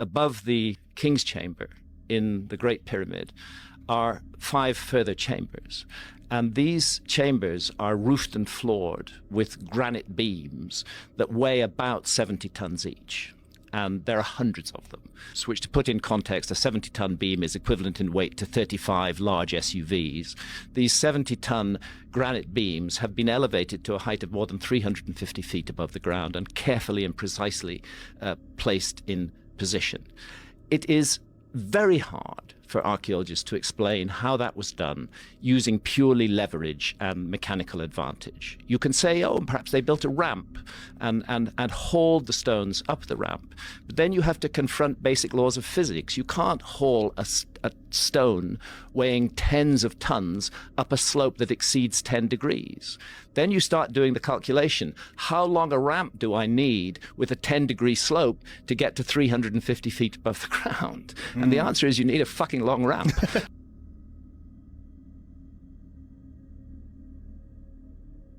Above the King's Chamber in the Great Pyramid are 5 further chambers. And these chambers are roofed and floored with granite beams that weigh about 70 tons each. And there are hundreds of them, which, to put in context, a 70-ton beam is equivalent in weight to 35 large SUVs. These 70-ton granite beams have been elevated to a height of more than 350 feet above the ground and carefully and precisely placed in position. It is very hard for archaeologists to explain how that was done using purely leverage and mechanical advantage. You can say, oh, perhaps they built a ramp and hauled the stones up the ramp. But then you have to confront basic laws of physics. You can't haul a stone weighing tens of tons up a slope that exceeds 10 degrees. Then you start doing the calculation. How long a ramp do I need with a 10-degree slope to get to 350 feet above the ground? And the answer is you need a fucking long ramp.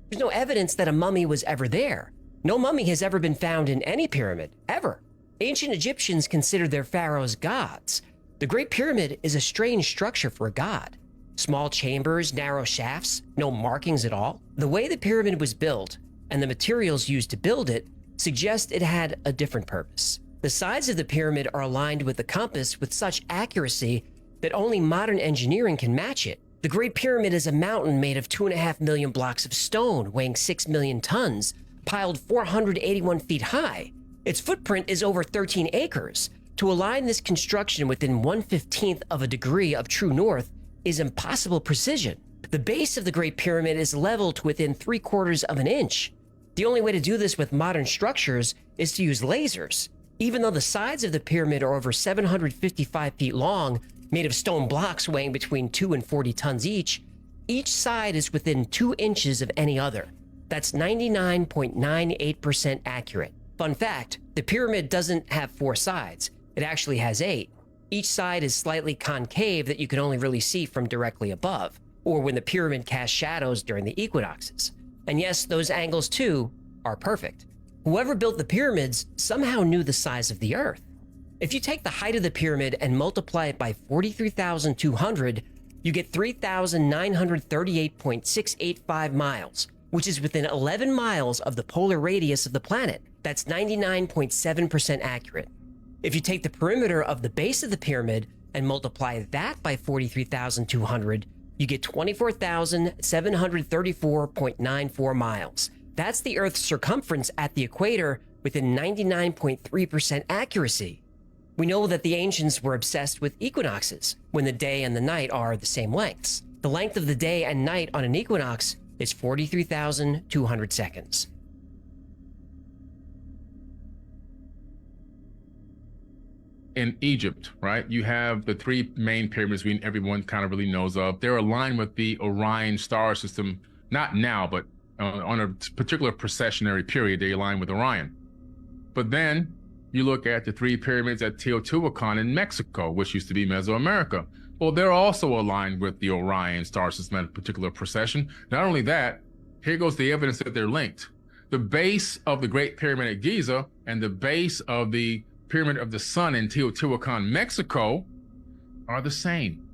There's no evidence that a mummy was ever there. No mummy has ever been found in any pyramid, ever. Ancient Egyptians considered their pharaohs gods. The Great Pyramid is a strange structure for a god. Small chambers, narrow shafts, no markings at all. The way the pyramid was built and the materials used to build it suggest it had a different purpose. The sides of the pyramid are aligned with the compass with such accuracy that only modern engineering can match it. The Great Pyramid is a mountain made of 2.5 million blocks of stone weighing 6 million tons, piled 481 feet high. Its footprint is over 13 acres. To align this construction within 1/15th of a degree of true north is impossible precision. The base of the Great Pyramid is leveled to within 3/4 of an inch. The only way to do this with modern structures is to use lasers. Even though the sides of the pyramid are over 755 feet long, made of stone blocks weighing between 2 and 40 tons each side is within 2 inches of any other. That's 99.98% accurate. Fun fact, the pyramid doesn't have 4 sides. It actually has 8. Each side is slightly concave that you can only really see from directly above, or when the pyramid casts shadows during the equinoxes. And yes, those angles too are perfect. Whoever built the pyramids somehow knew the size of the Earth. If you take the height of the pyramid and multiply it by 43,200, you get 3,938.685 miles, which is within 11 miles of the polar radius of the planet. That's 99.7% accurate. If you take the perimeter of the base of the pyramid and multiply that by 43,200, you get 24,734.94 miles. That's the Earth's circumference at the equator within 99.3% accuracy. We know that the ancients were obsessed with equinoxes, when the day and the night are the same lengths. The length of the day and night on an equinox is 43,200 seconds. In Egypt, right, you have the 3 main pyramids everyone kind of really knows of. They're aligned with the Orion star system, not now, but on a particular precessionary period, they align with Orion. But then you look at the 3 pyramids at Teotihuacan in Mexico, which used to be Mesoamerica. Well, they're also aligned with the Orion star system at a particular precession. Not only that, here goes the evidence that they're linked. The base of the Great Pyramid at Giza and the base of the Pyramid of the Sun in Teotihuacan, Mexico are the same.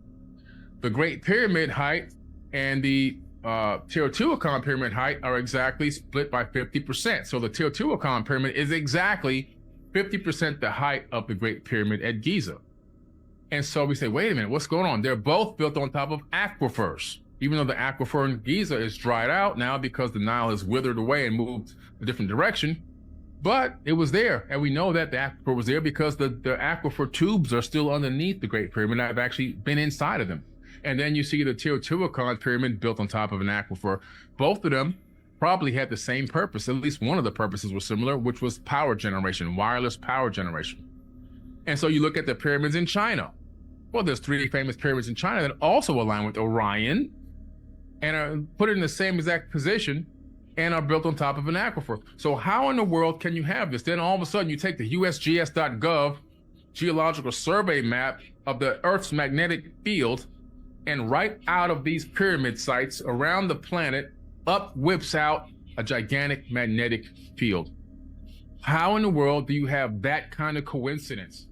The Great Pyramid height and the Teotihuacan pyramid height are exactly split by 50%. So the Teotihuacan pyramid is exactly 50% the height of the Great Pyramid at Giza. And so we say, wait a minute, what's going on? They're both built on top of aquifers. Even though the aquifer in Giza is dried out now because the Nile has withered away and moved a different direction, but it was there. And we know that the aquifer was there because the aquifer tubes are still underneath the Great Pyramid. I've actually been inside of them. And then you see the Teotihuacan pyramid built on top of an aquifer. Both of them probably had the same purpose. At least one of the purposes was similar, which was power generation, wireless power generation. And so you look at the pyramids in China. Well, there's 3 famous pyramids in China that also align with Orion and are put in the same exact position and are built on top of an aquifer. So how in the world can you have this? Then all of a sudden you take the USGS.gov geological survey map of the Earth's magnetic field, and right out of these pyramid sites around the planet, up whips out a gigantic magnetic field. How in the world do you have that kind of coincidence?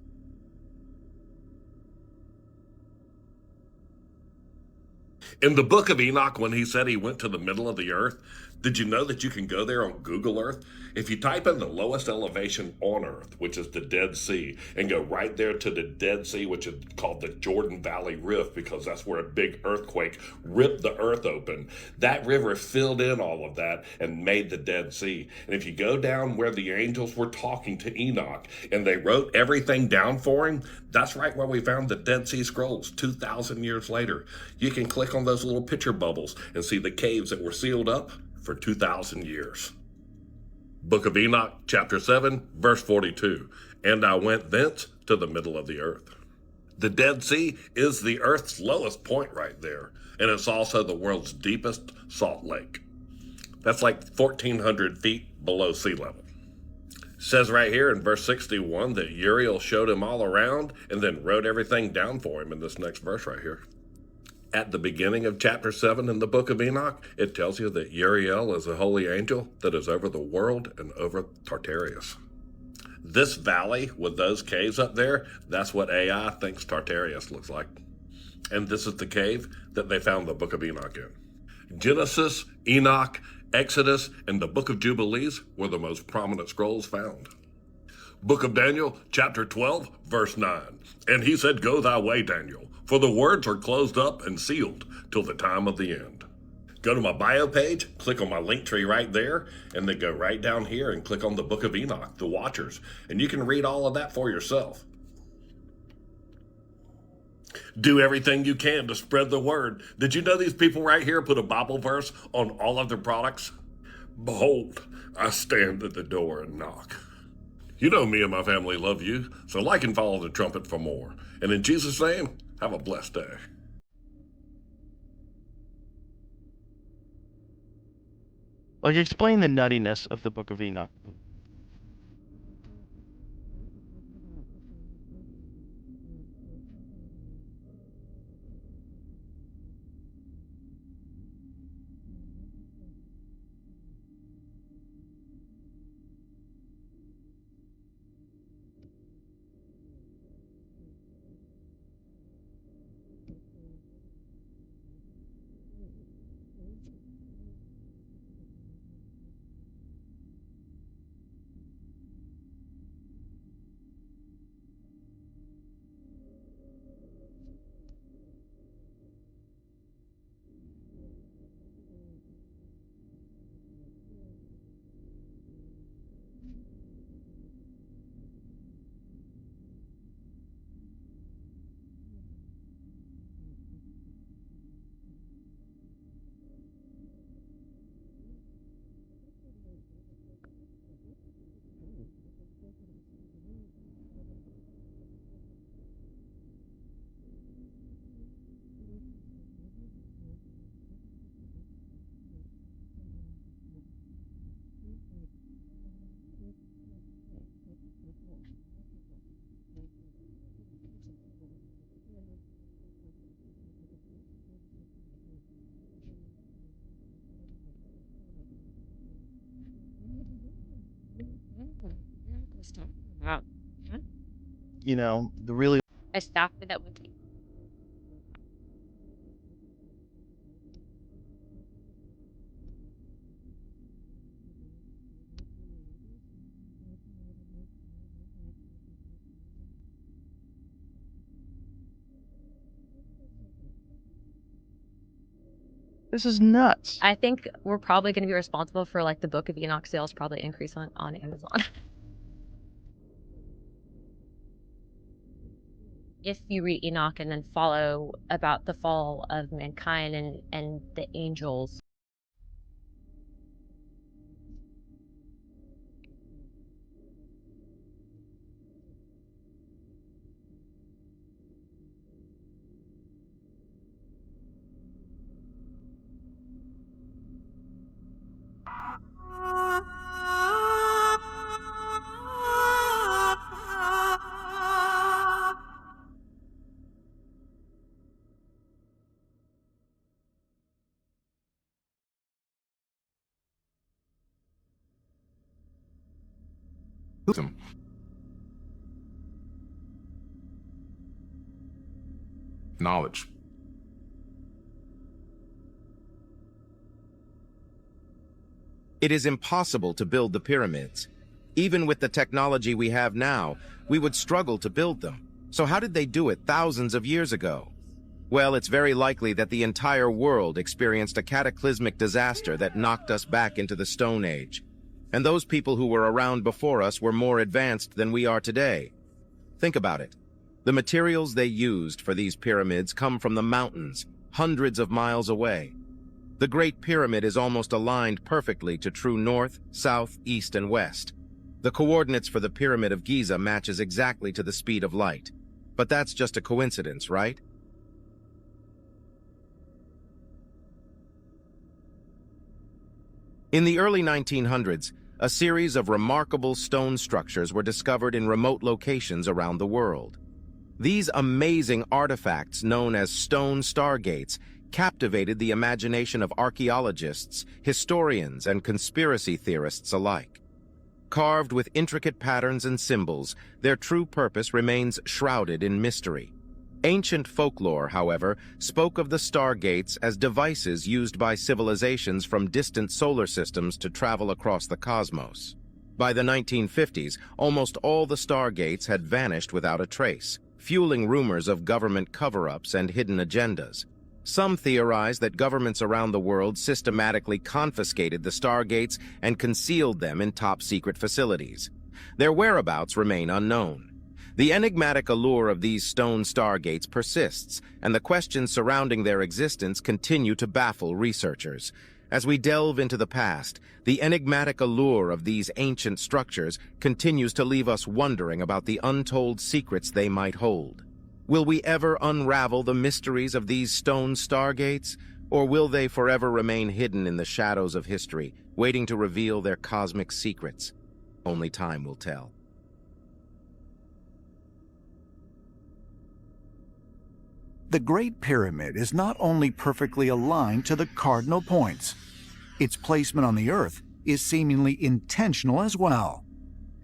In the Book of Enoch, when he said he went to the middle of the earth, did you know that you can go there on Google Earth? If you type in the lowest elevation on Earth, which is the Dead Sea, and go right there to the Dead Sea, which is called the Jordan Valley Rift, because that's where a big earthquake ripped the earth open, that river filled in all of that and made the Dead Sea. And if you go down where the angels were talking to Enoch and they wrote everything down for him, that's right where we found the Dead Sea Scrolls 2,000 years later. You can click on those little picture bubbles and see the caves that were sealed up for 2,000 years. Book of Enoch, chapter 7, verse 42. And I went thence to the middle of the earth. The Dead Sea is the earth's lowest point right there, and it's also the world's deepest salt lake. That's like 1,400 feet below sea level. It says right here in verse 61 that Uriel showed him all around and then wrote everything down for him in this next verse right here. At the beginning of chapter 7 in the Book of Enoch, it tells you that Uriel is a holy angel that is over the world and over Tartarus. This valley with those caves up there, that's what AI thinks Tartarus looks like. And this is the cave that they found the Book of Enoch in. Genesis, Enoch, Exodus, and the Book of Jubilees were the most prominent scrolls found. Book of Daniel, chapter 12, verse 9. And he said, Go thy way, Daniel, for the words are closed up and sealed till the time of the end. Go to my bio page, click on my link tree right there, and then go right down here and click on the Book of Enoch, the Watchers, and you can read all of that for yourself. Do everything you can to spread the word. Did you know these people right here put a Bible verse on all of their products? Behold, I stand at the door and knock. You know me and my family love you, so like and follow the trumpet for more. And in Jesus' name, have a blessed day. Like, explain the nuttiness of the Book of Enoch. Wow. You know, the really I stopped with that one. this is nuts. I think we're probably going to be responsible for like the Book of Enoch sales probably increase on Amazon. If you read Enoch and then follow about the fall of mankind and the angels. Knowledge. It is impossible to build the pyramids. Even with the technology we have now, we would struggle to build them. So how did they do it thousands of years ago? Well, it's very likely that the entire world experienced a cataclysmic disaster that knocked us back into the Stone Age. And those people who were around before us were more advanced than we are today. Think about it. The materials they used for these pyramids come from the mountains, hundreds of miles away. The Great Pyramid is almost aligned perfectly to true north, south, east, and west. The coordinates for the Pyramid of Giza matches exactly to the speed of light. But that's just a coincidence, right? In the early 1900s, a series of remarkable stone structures were discovered in remote locations around the world. These amazing artifacts, known as stone stargates, captivated the imagination of archaeologists, historians, and conspiracy theorists alike. Carved with intricate patterns and symbols, their true purpose remains shrouded in mystery. Ancient folklore, however, spoke of the stargates as devices used by civilizations from distant solar systems to travel across the cosmos. By the 1950s, almost all the stargates had vanished without a trace, fueling rumors of government cover-ups and hidden agendas. Some theorize that governments around the world systematically confiscated the stargates and concealed them in top-secret facilities. Their whereabouts remain unknown. The enigmatic allure of these stone stargates persists, and the questions surrounding their existence continue to baffle researchers. As we delve into the past, the enigmatic allure of these ancient structures continues to leave us wondering about the untold secrets they might hold. Will we ever unravel the mysteries of these stone stargates, or will they forever remain hidden in the shadows of history, waiting to reveal their cosmic secrets? Only time will tell. The Great Pyramid is not only perfectly aligned to the cardinal points, its placement on the Earth is seemingly intentional as well.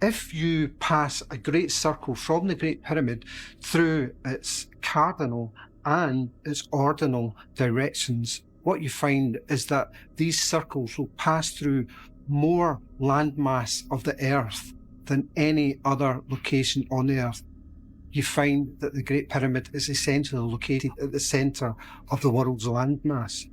If you pass a great circle from the Great Pyramid through its cardinal and its ordinal directions, what you find is that these circles will pass through more landmass of the Earth than any other location on the Earth. You find that the Great Pyramid is essentially located at the centre of the world's landmass.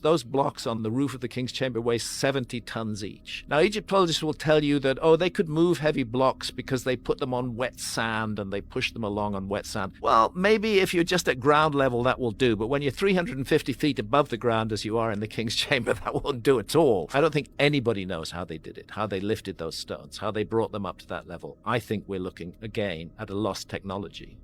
Those blocks on the roof of the King's Chamber weigh 70 tons each. Now, Egyptologists will tell you that, they could move heavy blocks because they put them on wet sand and they push them along on wet sand. Well, maybe if you're just at ground level, that will do. But when you're 350 feet above the ground, as you are in the King's Chamber, that won't do at all. I don't think anybody knows how they did it, how they lifted those stones, how they brought them up to that level. I think we're looking, again, at a lost technology.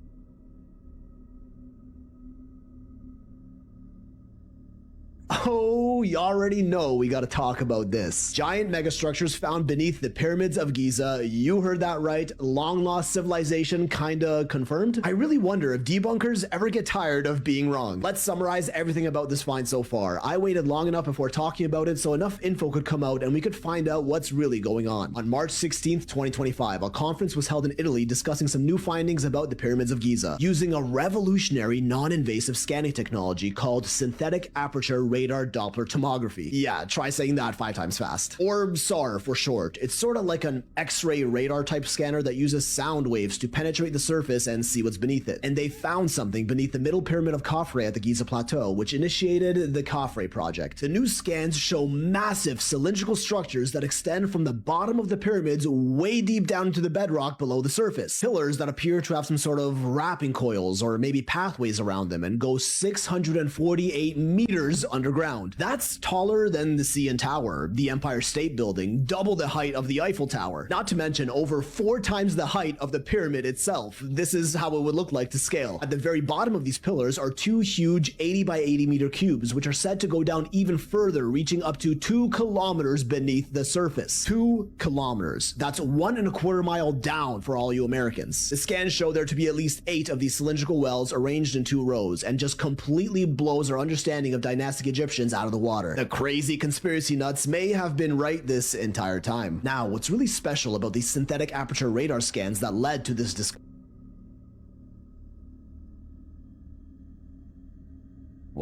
Oh, you already know we gotta talk about this. Giant megastructures found beneath the pyramids of Giza. You heard that right. Long lost civilization kinda confirmed. I really wonder if debunkers ever get tired of being wrong. Let's summarize everything about this find so far. I waited long enough before talking about it so enough info could come out and we could find out what's really going on. On March 16th, 2025, a conference was held in Italy discussing some new findings about the pyramids of Giza using a revolutionary non-invasive scanning technology called synthetic aperture radar Doppler tomography. Yeah, try saying that 5 times fast. Or SAR for short. It's sort of like an X-ray radar type scanner that uses sound waves to penetrate the surface and see what's beneath it. And they found something beneath the middle pyramid of Khafre at the Giza Plateau, which initiated the Khafre project. The new scans show massive cylindrical structures that extend from the bottom of the pyramids way deep down into the bedrock below the surface. Pillars that appear to have some sort of wrapping coils or maybe pathways around them and go 648 meters underground. That's taller than the CN Tower, the Empire State Building, double the height of the Eiffel Tower, not to mention over 4 times the height of the pyramid itself. This is how it would look like to scale. At the very bottom of these pillars are 2 huge 80 by 80 meter cubes, which are said to go down even further, reaching up to 2 kilometers beneath the surface. 2 kilometers. That's 1.25 miles down for all you Americans. The scans show there to be at least 8 of these cylindrical wells arranged in 2 rows, and just completely blows our understanding of dynastic Egyptians out of the water. The crazy conspiracy nuts may have been right this entire time. Now, what's really special about these synthetic aperture radar scans that led to this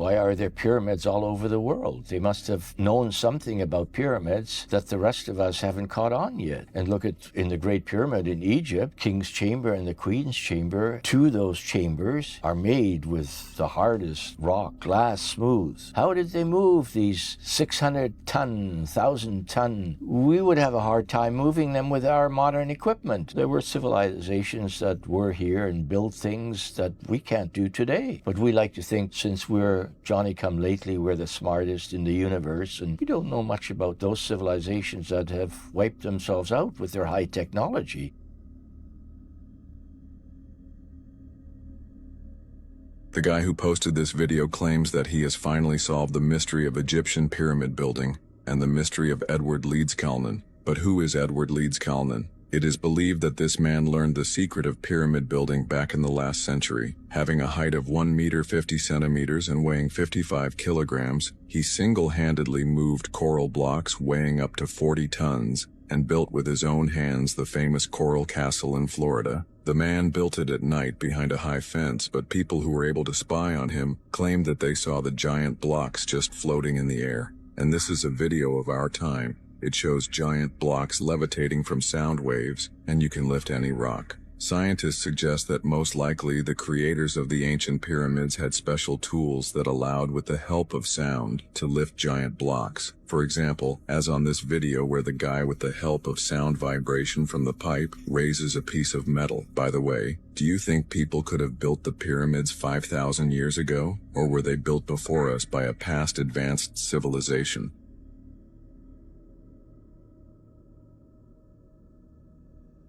Why are there pyramids all over the world? They must have known something about pyramids that the rest of us haven't caught on yet. And look at, in the Great Pyramid in Egypt, King's Chamber and the Queen's Chamber, two of those chambers are made with the hardest rock, glass smooth. How did they move these 600-ton, 1,000-ton? We would have a hard time moving them with our modern equipment. There were civilizations that were here and built things that we can't do today. But we like to think, since we're Johnny-come-lately, we're the smartest in the universe, and we don't know much about those civilizations that have wiped themselves out with their high technology. The guy who posted this video claims that he has finally solved the mystery of Egyptian pyramid building and the mystery of Edward Leeds-Calnan. But who is Edward Leeds-Calnan? It is believed that this man learned the secret of pyramid building back in the last century. Having a height of 1 meter 50 centimeters and weighing 55 kilograms, he single-handedly moved coral blocks weighing up to 40 tons and built with his own hands the famous Coral Castle in Florida. The man built it at night behind a high fence, but people who were able to spy on him claimed that they saw the giant blocks just floating in the air. And this is a video of our time. It shows giant blocks levitating from sound waves, and you can lift any rock. Scientists suggest that most likely the creators of the ancient pyramids had special tools that allowed, with the help of sound, to lift giant blocks. For example, as on this video where the guy, with the help of sound vibration from the pipe, raises a piece of metal. By the way, do you think people could have built the pyramids 5,000 years ago? Or were they built before us by a past advanced civilization?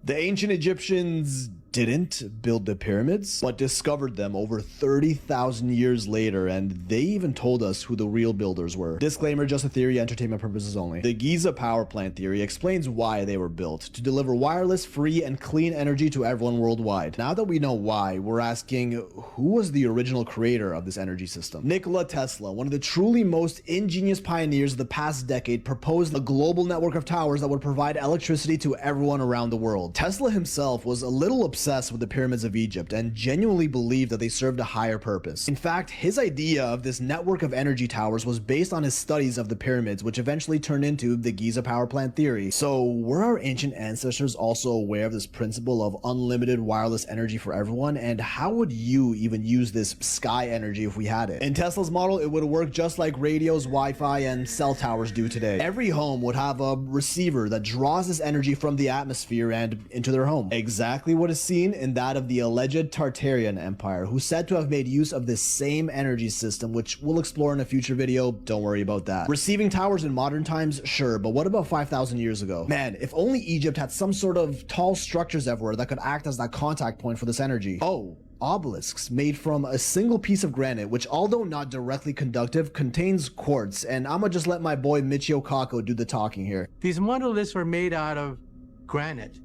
The ancient Egyptians didn't build the pyramids, but discovered them over 30,000 years later, and they even told us who the real builders were. Disclaimer, just a theory, entertainment purposes only. The Giza power plant theory explains why they were built: to deliver wireless, free, and clean energy to everyone worldwide. Now that we know why, we're asking, who was the original creator of this energy system? Nikola Tesla, one of the truly most ingenious pioneers of the past decade, proposed a global network of towers that would provide electricity to everyone around the world. Tesla himself was a little obsessed with the pyramids of Egypt and genuinely believed that they served a higher purpose. In fact, his idea of this network of energy towers was based on his studies of the pyramids, which eventually turned into the Giza power plant theory. So were our ancient ancestors also aware of this principle of unlimited wireless energy for everyone? And how would you even use this sky energy if we had it? In Tesla's model, it would work just like radios, Wi-Fi, and cell towers do today. Every home would have a receiver that draws this energy from the atmosphere and into their home. Exactly what is seen in that of the alleged Tartarian Empire, who's said to have made use of this same energy system, which we'll explore in a future video. Don't worry about that. Receiving towers in modern times, sure, but what about 5,000 years ago? Man, if only Egypt had some sort of tall structures everywhere that could act as that contact point for this energy. Oh, obelisks made from a single piece of granite, which, although not directly conductive, contains quartz. And I'ma just let my boy Michio Kaku do the talking here. These monoliths are made out of granite,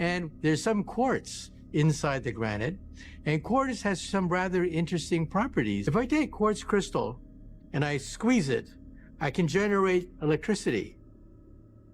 and there's some quartz inside the granite, and quartz has some rather interesting properties. If I take quartz crystal and I squeeze it, I can generate electricity.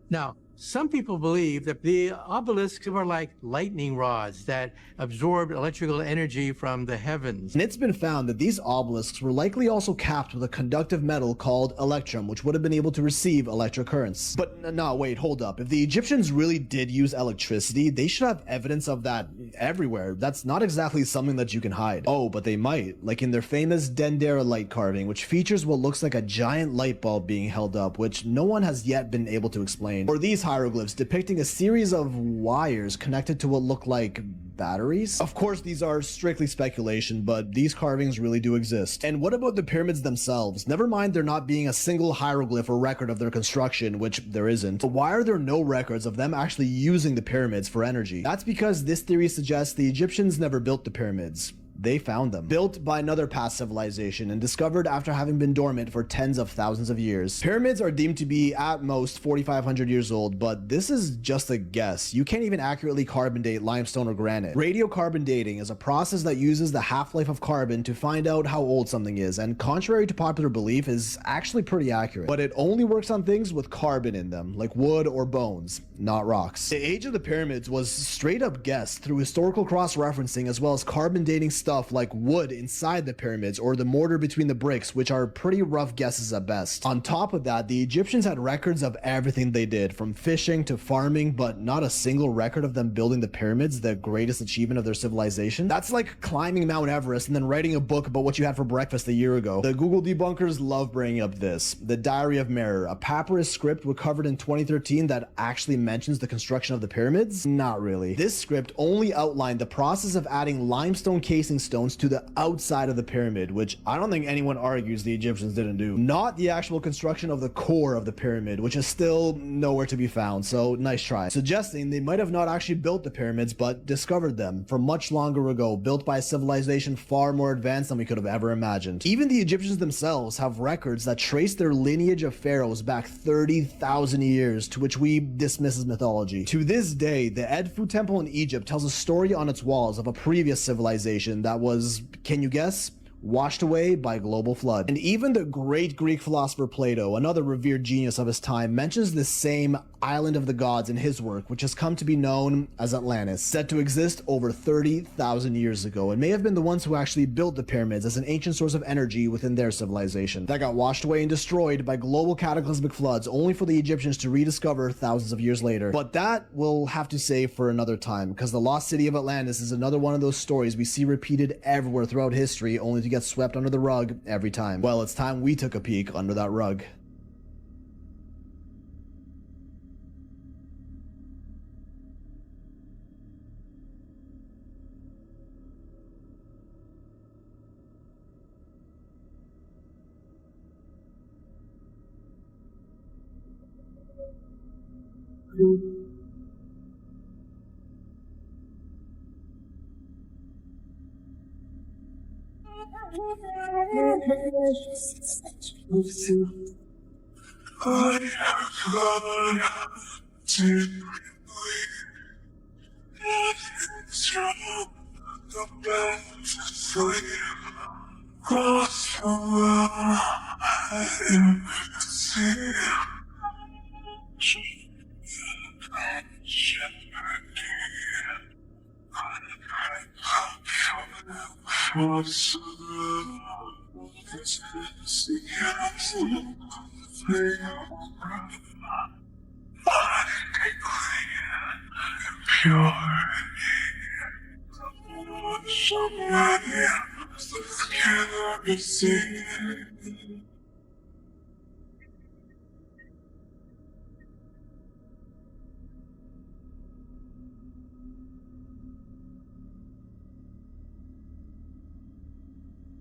Now, some people believe that the obelisks were like lightning rods that absorbed electrical energy from the heavens. And it's been found that these obelisks were likely also capped with a conductive metal called electrum, which would have been able to receive electric currents. But no, wait, hold up. If the Egyptians really did use electricity, they should have evidence of that everywhere. That's not exactly something that you can hide. Oh, but they might, like in their famous Dendera light carving, which features what looks like a giant light bulb being held up, which no one has yet been able to explain. Or these hieroglyphs depicting a series of wires connected to what look like batteries. Of course, these are strictly speculation, but these carvings really do exist. And what about the pyramids themselves? Never mind there not being a single hieroglyph or record of their construction, which there isn't. But why are there no records of them actually using the pyramids for energy? That's because this theory suggests the Egyptians never built the pyramids. They found them. Built by another past civilization and discovered after having been dormant for tens of thousands of years. Pyramids are deemed to be at most 4,500 years old, but this is just a guess. You can't even accurately carbon date limestone or granite. Radiocarbon dating is a process that uses the half-life of carbon to find out how old something is, and contrary to popular belief, is actually pretty accurate. But it only works on things with carbon in them, like wood or bones, not rocks. The age of the pyramids was straight up guessed through historical cross-referencing as well as carbon dating stuff stuff like wood inside the pyramids or the mortar between the bricks, which are pretty rough guesses at best. On top of that, the Egyptians had records of everything they did, from fishing to farming, but not a single record of them building the pyramids, the greatest achievement of their civilization. That's like climbing Mount Everest and then writing a book about what you had for breakfast a year ago. The Google debunkers love bringing up this. The Diary of Merer, a papyrus script recovered in 2013 that actually mentions the construction of the pyramids? Not really. This script only outlined the process of adding limestone casing stones to the outside of the pyramid, which I don't think anyone argues the Egyptians didn't do. Not the actual construction of the core of the pyramid, which is still nowhere to be found, so nice try. Suggesting they might have not actually built the pyramids, but discovered them from much longer ago, built by a civilization far more advanced than we could have ever imagined. Even the Egyptians themselves have records that trace their lineage of pharaohs back 30,000 years, to which we dismiss as mythology. To this day, the Edfu temple in Egypt tells a story on its walls of a previous civilization that was, can you guess? Washed away by global flood. And even the great Greek philosopher Plato, another revered genius of his time, mentions the same island of the gods in his work, which has come to be known as Atlantis, said to exist over 30,000 years ago, and may have been the ones who actually built the pyramids as an ancient source of energy within their civilization. That got washed away and destroyed by global cataclysmic floods, only for the Egyptians to rediscover thousands of years later. But that we'll have to save for another time, because the lost city of Atlantis is another one of those stories we see repeated everywhere throughout history, only to get swept under the rug every time. Well, it's time we took a peek under that rug.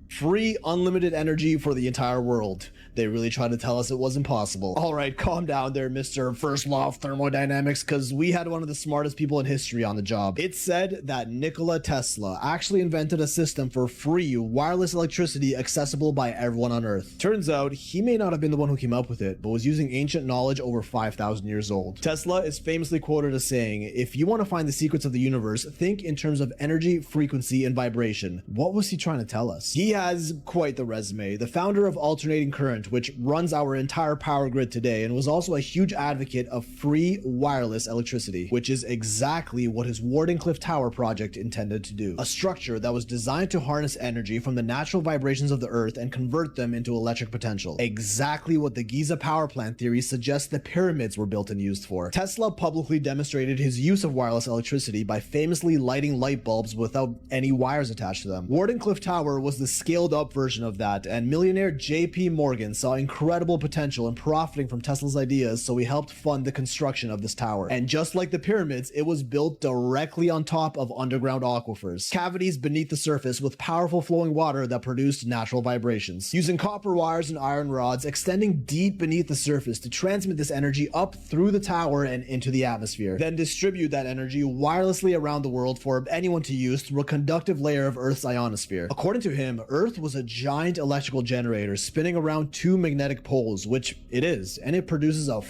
Free unlimited energy for the entire world. They really tried to tell us it wasn't possible. All right, calm down there, Mr. First Law of Thermodynamics, because we had one of the smartest people in history on the job. It's said that Nikola Tesla actually invented a system for free wireless electricity accessible by everyone on Earth. Turns out he may not have been the one who came up with it, but was using ancient knowledge over 5,000 years old. Tesla is famously quoted as saying, "If you want to find the secrets of the universe, think in terms of energy, frequency, and vibration." What was he trying to tell us? He has quite the resume. The founder of alternating current, which runs our entire power grid today, and was also a huge advocate of free wireless electricity, which is exactly what his Wardenclyffe Tower project intended to do. A structure that was designed to harness energy from the natural vibrations of the earth and convert them into electric potential. Exactly what the Giza power plant theory suggests the pyramids were built and used for. Tesla publicly demonstrated his use of wireless electricity by famously lighting light bulbs without any wires attached to them. Wardenclyffe Tower was the scaled up version of that, and millionaire JP Morgan saw incredible potential in profiting from Tesla's ideas, so he helped fund the construction of this tower. And just like the pyramids, it was built directly on top of underground aquifers, cavities beneath the surface with powerful flowing water that produced natural vibrations, using copper wires and iron rods extending deep beneath the surface to transmit this energy up through the tower and into the atmosphere, then distribute that energy wirelessly around the world for anyone to use through a conductive layer of Earth's ionosphere. According to him, Earth was a giant electrical generator spinning around two magnetic poles, which it is, and it produces a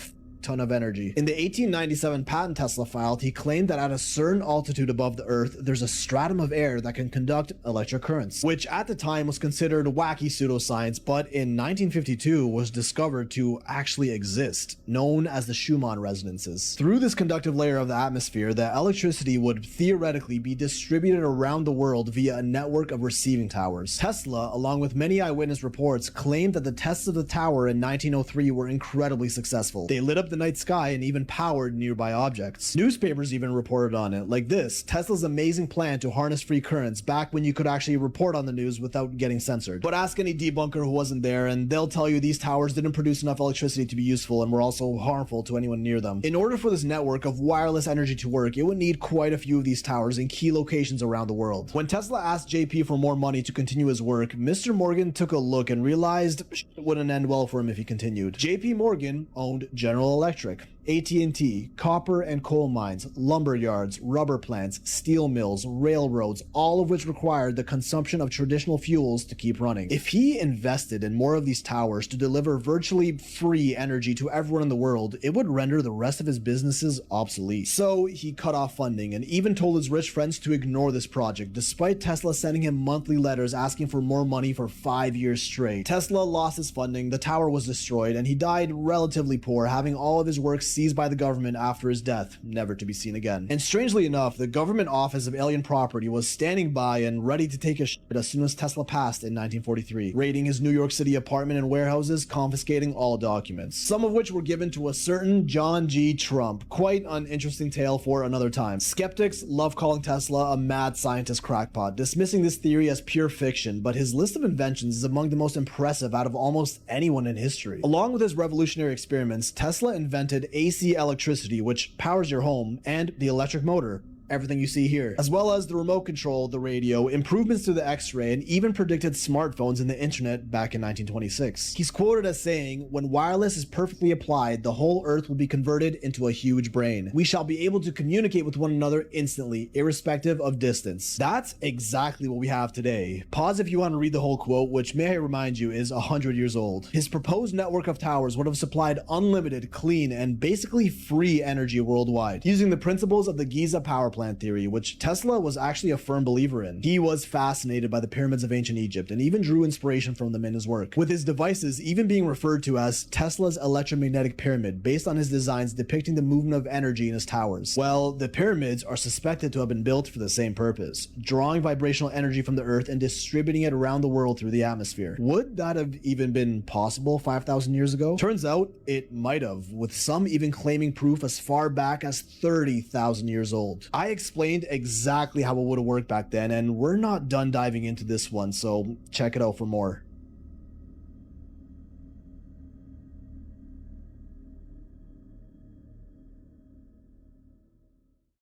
ton of energy. In the 1897 patent Tesla filed, he claimed that at a certain altitude above the Earth, there's a stratum of air that can conduct electric currents, which at the time was considered wacky pseudoscience, but in 1952 was discovered to actually exist, known as the Schumann resonances. Through this conductive layer of the atmosphere, the electricity would theoretically be distributed around the world via a network of receiving towers. Tesla, along with many eyewitness reports, claimed that the tests of the tower in 1903 were incredibly successful. They lit up the night sky and even powered nearby objects. Newspapers even reported on it, like this: Tesla's amazing plan to harness free currents, back when you could actually report on the news without getting censored. But ask any debunker who wasn't there and they'll tell you these towers didn't produce enough electricity to be useful and were also harmful to anyone near them. In order for this network of wireless energy to work, it would need quite a few of these towers in key locations around the world. When Tesla asked JP for more money to continue his work, Mr. Morgan took a look and realized it wouldn't end well for him if he continued. JP Morgan owned General Electric, AT&T, copper and coal mines, lumber yards, rubber plants, steel mills, railroads, all of which required the consumption of traditional fuels to keep running. If he invested in more of these towers to deliver virtually free energy to everyone in the world, it would render the rest of his businesses obsolete. So he cut off funding and even told his rich friends to ignore this project, despite Tesla sending him monthly letters asking for more money for 5 years straight. Tesla lost his funding, the tower was destroyed, and he died relatively poor, having all of his work seized by the government after his death, never to be seen again. And strangely enough, the Government Office of Alien Property was standing by and ready to take a shit as soon as Tesla passed in 1943, raiding his New York City apartment and warehouses, confiscating all documents, some of which were given to a certain John G. Trump. Quite an interesting tale for another time. Skeptics love calling Tesla a mad scientist crackpot, dismissing this theory as pure fiction, but his list of inventions is among the most impressive out of almost anyone in history. Along with his revolutionary experiments, Tesla invented AC electricity, which powers your home, and the electric motor, everything you see here, as well as the remote control, the radio, improvements to the X-ray, and even predicted smartphones and the internet back in 1926. He's quoted as saying, "When wireless is perfectly applied, the whole earth will be converted into a huge brain. We shall be able to communicate with one another instantly, irrespective of distance." That's exactly what we have today. Pause if you want to read the whole quote, which, may I remind you, is 100 years old. His proposed network of towers would have supplied unlimited, clean, and basically free energy worldwide, using the principles of the Giza power plant theory, which Tesla was actually a firm believer in. He was fascinated by the pyramids of ancient Egypt and even drew inspiration from them in his work, with his devices even being referred to as Tesla's electromagnetic pyramid, based on his designs depicting the movement of energy in his towers. Well, the pyramids are suspected to have been built for the same purpose, drawing vibrational energy from the earth and distributing it around the world through the atmosphere. Would that have even been possible 5,000 years ago? Turns out it might have, with some even claiming proof as far back as 30,000 years old. I explained exactly how it would have worked back then, and we're not done diving into this one, so check it out for more.